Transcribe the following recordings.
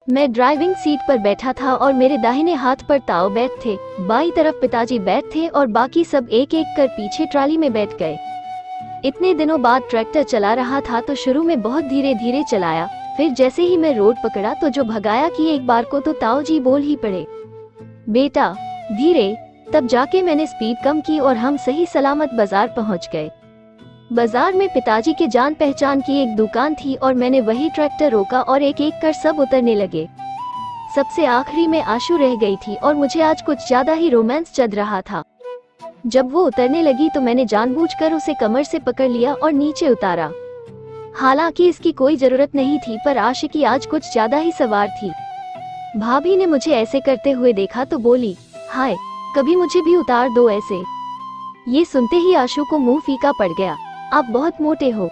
मैं driving seat पर बैठा था और मेरे दाहिने हाथ पर ताऊ बैठ थे, बाईं तरफ पिताजी बैठ थे और बाकी सब एक एक कर पीछे ट्राली में बैठ गए। इतने दिनों बाद ट्रैक्टर चला रहा था तो शुरू में बहुत धीरे धीरे चलाया, फिर जैसे ही मैं रोड पकड़ा तो जो भगाया कि एक बार को तो ताऊ जी बोल ही पड़े, बेटा धीरे। तब जाके मैंने स्पीड कम की और हम सही सलामत बाजार पहुंच गए। बाजार में पिताजी के जान पहचान की एक दुकान थी और मैंने वही ट्रैक्टर रोका और एक एक कर सब उतरने लगे। सबसे आखिरी में आशु रह गई थी और मुझे आज कुछ ज्यादा ही रोमांस चढ़ रहा था। जब वो उतरने लगी तो मैंने जानबूझकर उसे कमर से पकड़ लिया और नीचे उतारा। हालांकि इसकी कोई जरूरत नहीं थी, पर आशिकी आज कुछ ज्यादा ही सवार थी। भाभी ने मुझे ऐसे करते हुए देखा तो बोली, हाय, कभी मुझे भी उतार दो ऐसे। ये सुनते ही आशु को मुंह फीका पड़ गया। आप बहुत मोटे हो।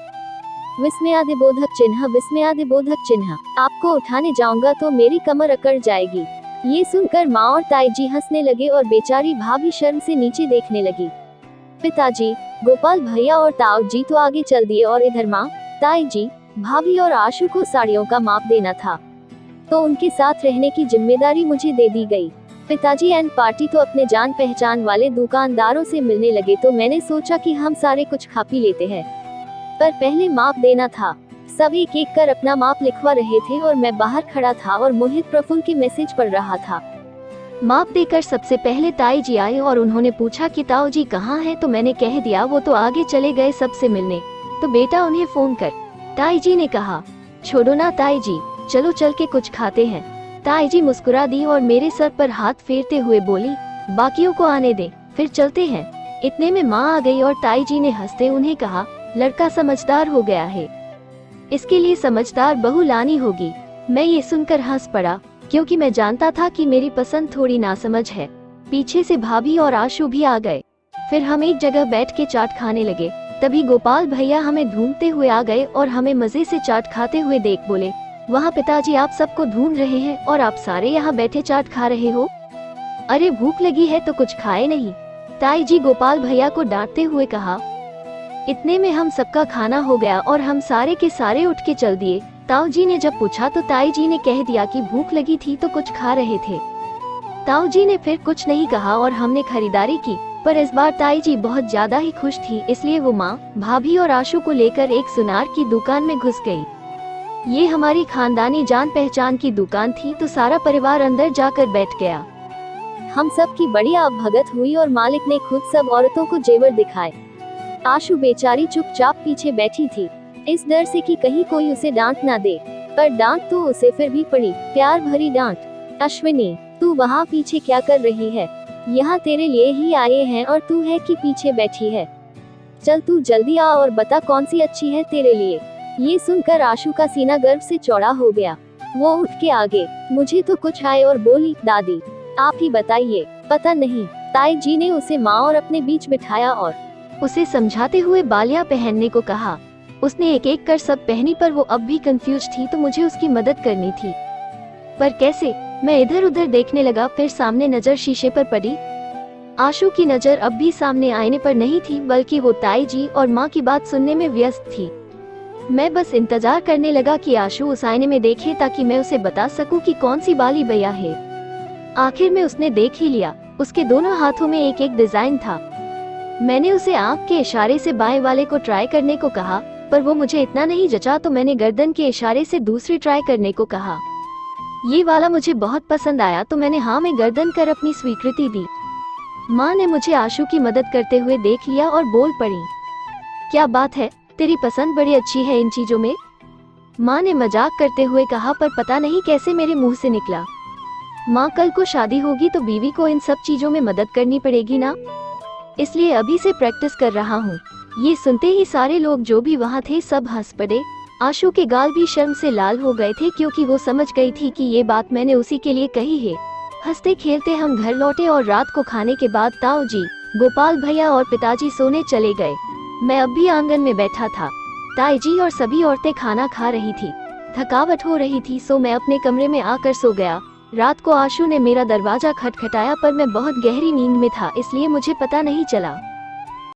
विस्मयादिबोधक चिन्ह, विस्मयादिबोधक चिन्ह। आपको उठाने जाऊंगा तो मेरी कमर अकड़ जाएगी। ये सुनकर माँ और ताई जी हंसने लगे और बेचारी भाभी शर्म से नीचे देखने लगी। पिताजी, गोपाल भैया और ताऊ जी तो आगे चल दिए और इधर माँ, ताई जी, भाभी और आशु को साड़ियों का माप देना था, तो उनके साथ रहने की जिम्मेदारी मुझे दे दी गई। पिताजी एंड पार्टी तो अपने जान पहचान वाले दुकानदारों से मिलने लगे तो मैंने सोचा कि हम सारे कुछ खा पी लेते हैं, पर पहले माप देना था। सब एक एक कर अपना माप लिखवा रहे थे और मैं बाहर खड़ा था और मोहित प्रफुल्ल के मैसेज पढ़ रहा था। माप देकर सबसे पहले ताई जी आए और उन्होंने पूछा कि ताऊ जी कहाँ हैं, तो मैंने कह दिया वो तो आगे चले गए सबसे मिलने, तो बेटा उन्हें फोन कर। ताई जी ने कहा, छोड़ो ना ताई जी, चलो चल के कुछ खाते हैं। ताई जी मुस्कुरा दी और मेरे सर पर हाथ फेरते हुए बोली, बाकियों को आने दे, फिर चलते हैं। इतने में माँ आ गई और ताई जी ने हंसते उन्हें कहा, लड़का समझदार हो गया है, इसके लिए समझदार बहू लानी होगी। मैं ये सुनकर हंस पड़ा, क्योंकि मैं जानता था कि मेरी पसंद थोड़ी नासमझ है। पीछे से भाभी और आशु भी आ गए। फिर हम एक जगह बैठ के चाट खाने लगे। तभी गोपाल भैया हमें ढूंढते हुए आ गए और हमें मजे से चाट खाते हुए देख बोले, वहाँ पिताजी आप सबको ढूंढ रहे हैं और आप सारे यहाँ बैठे चाट खा रहे हो। अरे भूख लगी है तो कुछ खाए नहीं, ताई जी गोपाल भैया को डांटते हुए कहा। इतने में हम सबका खाना हो गया और हम सारे के सारे उठ के चल दिए। ताऊ जी ने जब पूछा तो ताई जी ने कह दिया कि भूख लगी थी तो कुछ खा रहे थे। ताऊ जी ने फिर कुछ नहीं कहा और हमने खरीदारी की, पर इस बार ताई जी बहुत ज्यादा ही खुश थी, इसलिए वो माँ, भाभी और आशु को लेकर एक सुनार की दुकान में घुस गई। ये हमारी खानदानी जान पहचान की दुकान थी, तो सारा परिवार अंदर जाकर बैठ गया। हम सब की बढ़िया भगत हुई और मालिक ने खुद सब औरतों को जेवर दिखाए। आशु बेचारी चुपचाप पीछे बैठी थी, इस डर से कि कहीं कोई उसे डांट ना दे, पर डांट तो उसे फिर भी पड़ी, प्यार भरी डांट। अश्विनी, तू वहाँ पीछे क्या कर रही है? यहाँ तेरे लिए ही आए हैं और तू है कि पीछे बैठी है? चल तू जल्दी आ और बता कौन सी अच्छी है तेरे लिए। ये सुनकर आशु का सीना गर्व से चौड़ा हो गया। वो उठ के आगे, मुझे तो कुछ आए और बोली, दादी आप ही बताइए। पता नहीं, ताई जी ने उसे माँ और अपने बीच बिठाया और उसे समझाते हुए बालियां पहनने को कहा। उसने एक एक कर सब पहनी, पर वो अब भी कंफ्यूज थी तो मुझे उसकी मदद करनी थी, पर कैसे? मैं इधर उधर देखने लगा, फिर सामने नजर शीशे पर पड़ी। आशु की नजर अब भी सामने आईने पर नहीं थी, बल्कि वो ताई जी और माँ की बात सुनने में व्यस्त थी। मैं बस इंतजार करने लगा कि आशु उस आईने में देखे ताकि मैं उसे बता सकूं कि कौन सी बाली भैया है। आखिर में उसने देख ही लिया। उसके दोनों हाथों में एक एक डिजाइन था। मैंने उसे आंख के इशारे से बाएं वाले को ट्राई करने को कहा, पर वो मुझे इतना नहीं जचा तो मैंने गर्दन के इशारे से दूसरी ट्राई करने को कहा। ये वाला मुझे बहुत पसंद आया तो मैंने हाँ में गर्दन कर अपनी स्वीकृति दी। माँ ने मुझे आशु की मदद करते हुए देख लिया और बोल पड़ी, क्या बात है, तेरी पसंद बड़ी अच्छी है इन चीजों में। माँ ने मजाक करते हुए कहा, पर पता नहीं कैसे मेरे मुंह से निकला। माँ, कल को शादी होगी तो बीवी को इन सब चीजों में मदद करनी पड़ेगी ना, इसलिए अभी से प्रैक्टिस कर रहा हूँ। ये सुनते ही सारे लोग जो भी वहाँ थे सब हंस पड़े। आशु के गाल भी शर्म से लाल हो गए थे, क्योंकि वो समझ गई थी कि ये बात मैंने उसी के लिए कही है। हंसते खेलते हम घर लौटे और रात को खाने के बाद ताऊ जी, गोपाल भैया और पिताजी सोने चले गए। मैं अब भी आंगन में बैठा था। ताई जी और सभी औरतें खाना खा रही थी। थकावट हो रही थी, सो मैं अपने कमरे में आकर सो गया। रात को आशु ने मेरा दरवाजा खटखटाया, पर मैं बहुत गहरी नींद में था, इसलिए मुझे पता नहीं चला।